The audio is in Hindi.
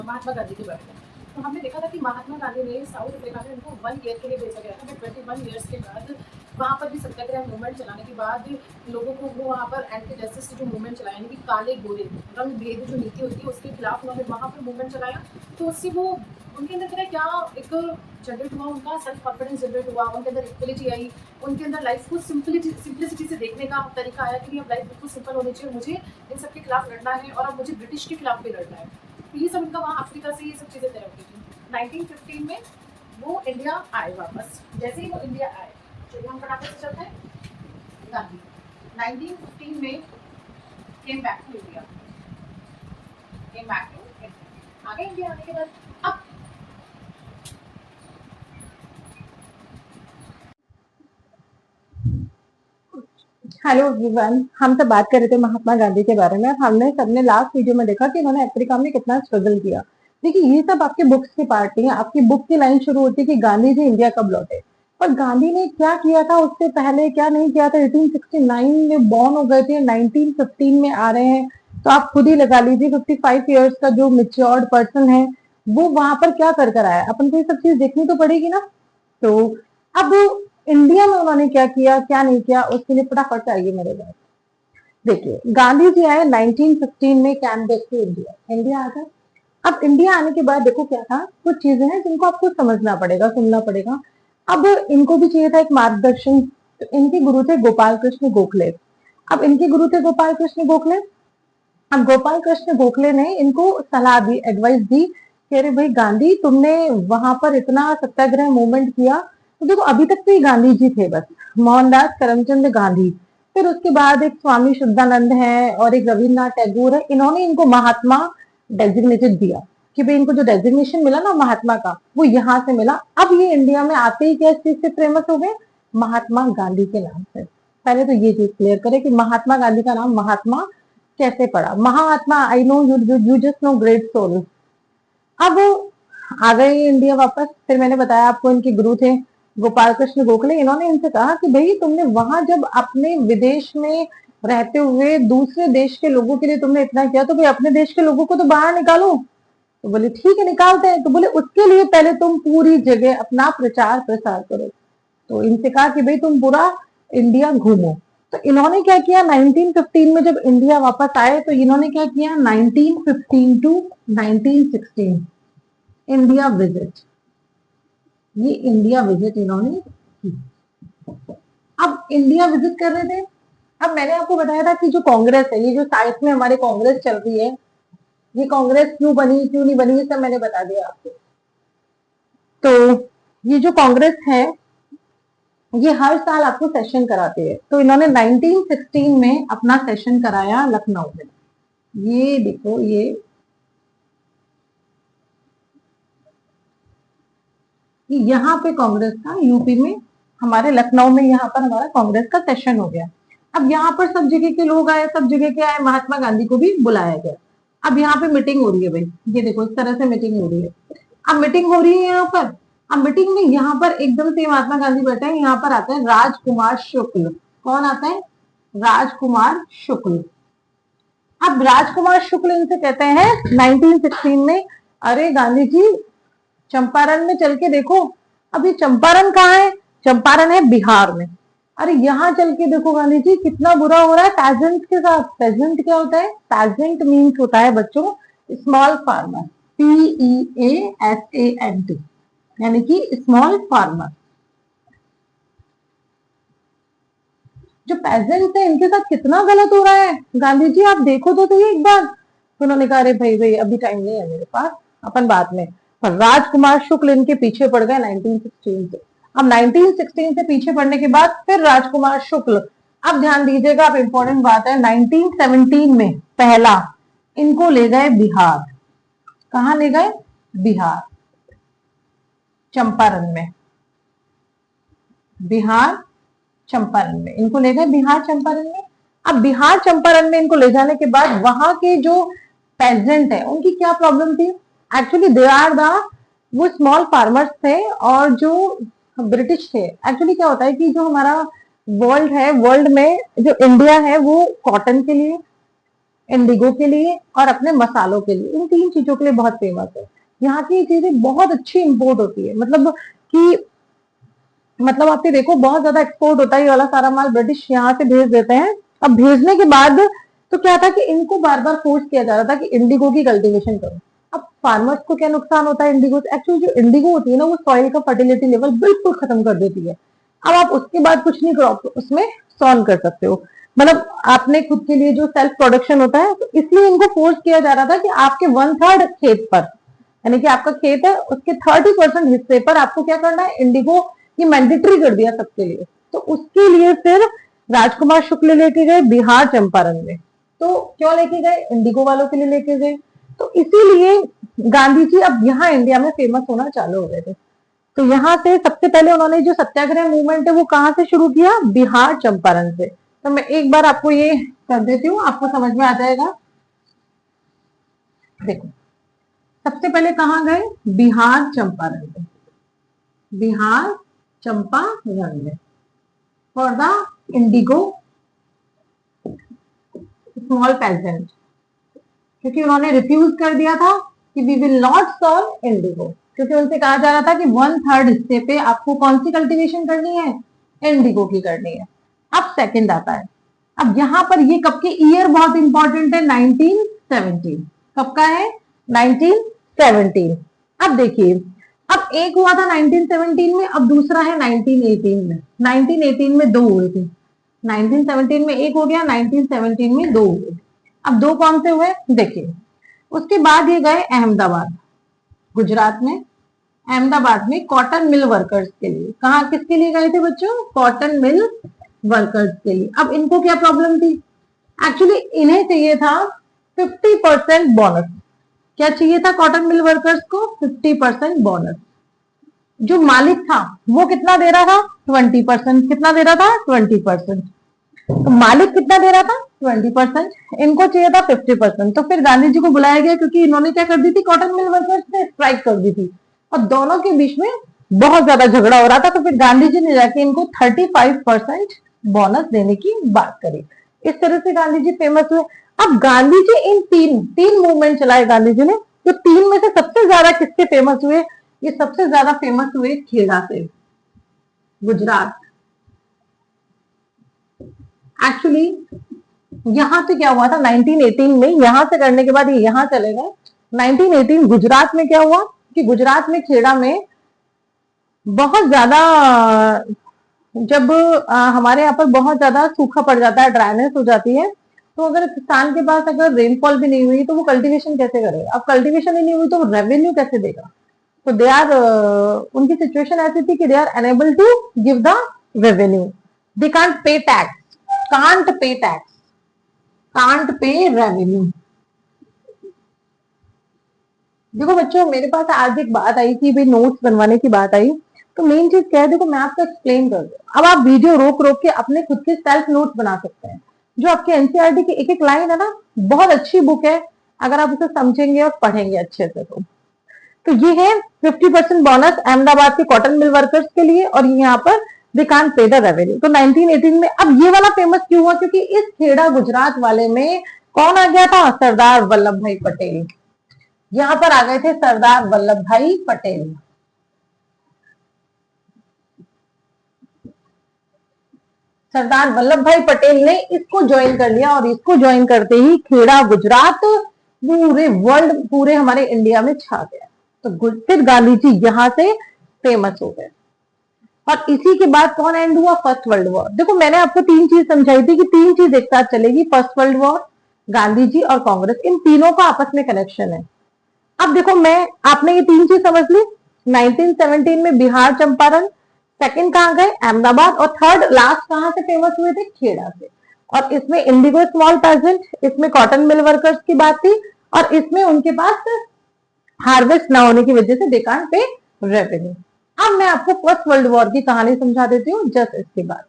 महात्मा गांधी के बारे में। तो हमने देखा था कि महात्मा गांधी ने साउथ अफ्रीका में उनको 1 ईयर के लिए भेजा गया था, बट 21 ईयर्स के बाद वहाँ पर भी सत्याग्रह मूवमेंट चलाने के बाद लोगों को वो वहाँ पर एंटी जस्टिस जो मूवमेंट चलाया, यानी कि काले गोरे रंग भेद जो नीति होती है उसके खिलाफ उन्होंने वहाँ पर मूवमेंट चलाया। तो उससे वो उनके अंदर क्या क्या एक जनरेट हुआ, उनका सेल्फ कॉन्फिडेंस जनरेट हुआ, उनके अंदर इक्वलिटी आई, उनके अंदर लाइफ को सिंपलिसिटी से देखने का तरीका आया कि अब लाइफ बिल्कुल सिंपल होनी चाहिए, मुझे इन सब के खिलाफ लड़ना है और अब मुझे ब्रिटिश के खिलाफ भी लड़ना है। तो ये सब इनका वहाँ अफ्रीका से ये सब चीज़ें तय होती थी। 1915 में वो इंडिया आए वापस। जैसे ही वो इंडिया आए, चलिए हम फटाफट से चलते हैं। गांधी 1915 में came back to India, came back to India. आगे इंडिया आने के बाद अब हेलो एवरीवन, हम सब बात कर रहे थे महात्मा गांधी के बारे में। हमने सबने लास्ट वीडियो में देखा कि उन्होंने अफ्रीका में कितना स्ट्रगल किया। देखिए, ये सब आपके बुक्स की पार्ट है। आपकी बुक की लाइन शुरू होती है कि गांधी जी इंडिया कब लौटे, पर गांधी ने क्या किया था उससे पहले, क्या नहीं किया था। 1869 में बॉर्न हो गए थे, 1915 में आ रहे हैं, तो आप खुद ही लगा लीजिए 55 ईयर्स का जो मेच्योर्ड पर्सन है वो वहां पर क्या कर कर आया। अपन को ये सब चीज देखनी तो पड़ेगी ना। तो अब इंडिया में उन्होंने क्या किया क्या नहीं किया, उसके लिए फटाफट से आइए मेरे पास। देखिए, गांधी जी आए 1915 में, came back to India, India आ गए। अब इंडिया आने के बाद देखो क्या था, कुछ चीजें हैं जिनको आपको समझना पड़ेगा, सुनना पड़ेगा। अब इनको भी चाहिए था एक मार्गदर्शन। तो इनके गुरु थे गोपाल कृष्ण गोखले। अब इनके गुरु थे गोपाल कृष्ण गोखले। अब गोपाल कृष्ण गोखले ने इनको सलाह दी, एडवाइस दी कि अरे भाई गांधी, तुमने वहां पर इतना सत्याग्रह मूवमेंट किया। तो देखो, अभी तक तो ये गांधी जी थे बस, मोहनदास करमचंद गांधी। फिर उसके बाद एक स्वामी शुद्धानंद है और एक रविन्द्रनाथ टैगोर है। इन्होंने इनको महात्मा डेजिग्नेटेड दिया कि भाई इनको जो डेजिग्नेशन मिला ना महात्मा का, वो यहाँ से मिला। अब ये इंडिया में आते ही क्या चीज से फेमस हो गए, महात्मा गांधी के नाम से। पहले तो ये चीज क्लियर करें कि महात्मा गांधी का नाम महात्मा कैसे पड़ा। Mahatma, I know you just know great soul. अब आ गए इंडिया वापस। फिर मैंने बताया आपको इनके गुरु थे गोपाल कृष्ण गोखले। इन्होंने इनसे कहा कि भाई तुमने वहां जब अपने विदेश में रहते हुए दूसरे देश के लोगों के लिए तुमने इतना किया, तो भाई अपने देश के लोगों को तो बाहर निकालो। तो बोले ठीक है, निकालते हैं। तो बोले उसके लिए पहले तुम पूरी जगह अपना प्रचार प्रसार करो। तो इनसे कहा कि भाई तुम पूरा इंडिया घूमो। तो इन्होंने क्या किया, 1915 में जब इंडिया वापस आए तो इन्होंने क्या किया, 1915 टू 1916 इंडिया विजिट, ये इंडिया विजिट इन्होंने की। अब इंडिया विजिट कर रहे थे। अब मैंने आपको बताया था कि जो कांग्रेस है, ये जो साइड में हमारे कांग्रेस चल रही है, ये कांग्रेस क्यों बनी क्यों नहीं बनी, ये सब मैंने बता दिया आपको। तो ये जो कांग्रेस है, ये हर साल आपको सेशन कराते हैं। तो इन्होंने 1916 में अपना सेशन कराया लखनऊ में। ये देखो, ये यहाँ पे कांग्रेस था, यूपी में, हमारे लखनऊ में यहाँ पर हमारा कांग्रेस का सेशन हो गया। अब यहाँ पर सब जगह के लोग आए, सब जगह के आए, महात्मा गांधी को भी बुलाया गया। अब यहाँ पे मीटिंग हो रही है भाई, ये देखो इस तरह से मीटिंग हो रही है। अब मीटिंग हो रही है यहाँ पर। अब मीटिंग में यहाँ पर एकदम से महात्मा गांधी बैठे हैं। यहाँ पर आता है राजकुमार शुक्ल। कौन आता है, राजकुमार शुक्ल। अब राजकुमार शुक्ल इनसे कहते हैं 1916 में, अरे गांधी जी, चंपारण में चल के देखो। अभी चंपारण कहाँ है, चंपारण है बिहार में। अरे यहाँ चल के देखो गांधी जी, कितना बुरा हो रहा है पेजेंट के साथ। पेजेंट क्या होता है, पेजेंट मीन्स होता है बच्चों स्मॉल फार्मर, PEASANT, यानी कि स्मॉल फार्मर। जो पेजेंट है इनके साथ कितना गलत हो रहा है, गांधी जी आप देखो तो सही एक बार। तो उन्होंने कहा अरे भाई भाई अभी टाइम नहीं है मेरे पास, अपन बाद में। पर राजकुमार शुक्ल इनके पीछे पड़ गए 1916 से। अब 1916 से पीछे पड़ने के बाद फिर राजकुमार शुक्ल, अब ध्यान दीजिएगा, अब इंपॉर्टेंट बात है, 1917 में पहला इनको ले गए बिहार। कहाँ ले गए, बिहार, चंपारण में। बिहार चंपारण में इनको ले गए, बिहार चंपारण में। अब बिहार चंपारण में इनको ले जाने के बाद वहां के जो पेजेंट है उनकी क्या प्रॉब्लम थी, एक्चुअली दे आर द, वो स्मॉल फार्मर्स थे और जो ब्रिटिश थे। एक्चुअली क्या होता है कि जो हमारा वर्ल्ड है, वर्ल्ड में जो इंडिया है वो कॉटन के लिए, इंडिगो के लिए और अपने मसालों के लिए, इन 3 चीजों के लिए बहुत फेमस है। यहाँ की चीजें बहुत अच्छी इंपोर्ट होती है, मतलब कि मतलब आप ये देखो बहुत ज्यादा एक्सपोर्ट होता है, ये वाला सारा माल ब्रिटिश यहाँ से भेज देते हैं। अब भेजने के बाद तो क्या था कि इनको बार बार फोर्स किया जा रहा था कि इंडिगो की कल्टीवेशन करो। अब फार्मर्स को क्या नुकसान होता है इंडिगो से? एक्चुअली जो इंडिगो होती है ना, वो सॉइल का फर्टिलिटी लेवल बिल्कुल खत्म कर देती है। अब आप उसके बाद कुछ नहीं क्रॉप उसमें सॉन कर सकते हो, मतलब आपने खुद के लिए जो सेल्फ प्रोडक्शन होता है, तो इसलिए इनको फोर्स किया जा रहा था कि आपके 1/3 खेत पर, यानी कि आपका खेत है उसके 30% हिस्से पर आपको क्या करना है, इंडिगो ये मैंडेटरी कर दिया सबके लिए। तो उसके लिए फिर राजकुमार शुक्ल लेके गए बिहार चंपारण में। तो क्यों लेके गए? इंडिगो वालों के लिए लेके गए। तो इसीलिए गांधी जी अब यहाँ इंडिया में फेमस होना चालू हो गए थे। तो यहाँ से सबसे पहले उन्होंने जो सत्याग्रह मूवमेंट है वो कहाँ से शुरू किया? बिहार चंपारण से। तो मैं एक बार आपको ये कर देती हूँ, आपको समझ में आ जाएगा। देखो सबसे पहले कहाँ गए? बिहार चंपारण में, बिहार चंपारण में for the indigo small peasant, क्योंकि उन्होंने रिफ्यूज कर दिया था कि we will not solve indigo, क्योंकि उनसे कहा जा रहा था कि 1/3 हिस्से पे आपको कौन सी कल्टीवेशन करनी है? इंडिगो की करनी है। अब सेकंड आता है, अब यहाँ पर ये कब के ईयर बहुत इंपॉर्टेंट है, 1917। कब का है? 1917। अब देखिए, अब एक हुआ था 1917 में, अब दूसरा है 1918 में। 1918 में 2 हुए थे, 1917 में एक हो गया, 1917 में 2 हुए। अब 2 कौन से हुए देखिए। उसके बाद ये गए अहमदाबाद, गुजरात में, अहमदाबाद में कॉटन मिल वर्कर्स के लिए। कहा किसके लिए गए थे बच्चों? कॉटन मिल वर्कर्स के लिए। अब इनको क्या प्रॉब्लम थी? एक्चुअली इन्हें चाहिए था 50% बोनस। क्या चाहिए था कॉटन मिल वर्कर्स को? 50% बोनस। जो मालिक था वो कितना दे रहा था? 20%। कितना दे रहा था? 20%। तो मालिक कितना दे रहा था? 20%। इनको चाहिए था 50%। तो फिर गांधी जी को बुलाया गया, क्योंकि इन्होंने क्या कर दी थी, कॉटन मिल वर्कर्स ने स्ट्राइक कर दी थी और दोनों के बीच में बहुत ज्यादा झगड़ा हो रहा था। तो फिर गांधी जी ने जाके इनको 35% बोनस देने की बात करी। इस तरह से गांधी जी फेमस हुए। अब गांधी जी इन तीन मूवमेंट चलाए गांधी जी ने, तो 3 में से सबसे ज्यादा किससे फेमस हुए? ये सबसे ज्यादा फेमस हुए खेड़ा से, गुजरात। एक्चुअली यहाँ से क्या हुआ था 1918 में, यहां से करने के बाद ये यहां चले गए। 1918 गुजरात में क्या हुआ कि गुजरात में खेड़ा में बहुत ज्यादा, जब हमारे यहाँ पर बहुत ज्यादा सूखा पड़ जाता है, ड्राइनेस हो जाती है, तो अगर किसान के पास अगर रेनफॉल भी नहीं हुई तो वो कल्टीवेशन कैसे करेगा? अब कल्टीवेशन ही नहीं हुई तो रेवेन्यू कैसे देगा? तो दे आर उनकी सिचुएशन ऐसी थी कि they are unable to give the revenue, they can't pay tax, can't pay tax, can't pay revenue. देखो बच्चों, मेरे पास आज एक बात आई थी, भाई नोट्स बनवाने की बात आई, तो मेन चीज क्या है, देखो मैं आपको एक्सप्लेन कर दूं। अब आप वीडियो रोक रोक के अपने खुद के सेल्फ नोट्स बना सकते हैं। जो आपके एनसीईआरटी की एक एक लाइन है ना, बहुत अच्छी बुक है, अगर आप उसे समझेंगे और पढ़ेंगे अच्छे से तो ये है 50% बोनस अहमदाबाद के कॉटन मिल वर्कर्स के लिए, और यहाँ पर दे कांट पे द रेवेन्यू। तो 1918 में अब ये वाला फेमस क्यों हुआ? क्योंकि इस खेड़ा गुजरात वाले में कौन आ गया था? सरदार वल्लभ भाई पटेल। यहां पर आ गए थे सरदार वल्लभ भाई पटेल। सरदार वल्लभ भाई पटेल ने इसको ज्वाइन कर लिया, और इसको ज्वाइन करते ही खेड़ा गुजरात पूरे वर्ल्ड, पूरे हमारे इंडिया में छा गया। तो फिर गांधी जी यहां से फेमस हो गए। और इसी के बाद कौन एंड हुआ? First world war. देखो मैंने आपको 3 चीज समझाई थी कि 3 चीज एक साथ चलेगी, first world war, Gandhi ji और कांग्रेस, इन तीनों का आपस में कनेक्शन है। अब देखो आपने ये 3 चीज समझ ली। 1917 में बिहार चंपारण, सेकंड कहां गए? अहमदाबाद, और थर्ड लास्ट कहां से फेमस हुए थे? खेड़ा से। और इसमें इंडिगो स्मॉल पेजेंट, इसमें कॉटन मिल वर्कर्स की बात थी, और इसमें उनके पास हार्वेस्ट ना होने की वजह से दे कांट पे रेवेन्यू। अब मैं आपको फर्स्ट वर्ल्ड वॉर की कहानी समझा देती हूँ जस्ट इसके बाद।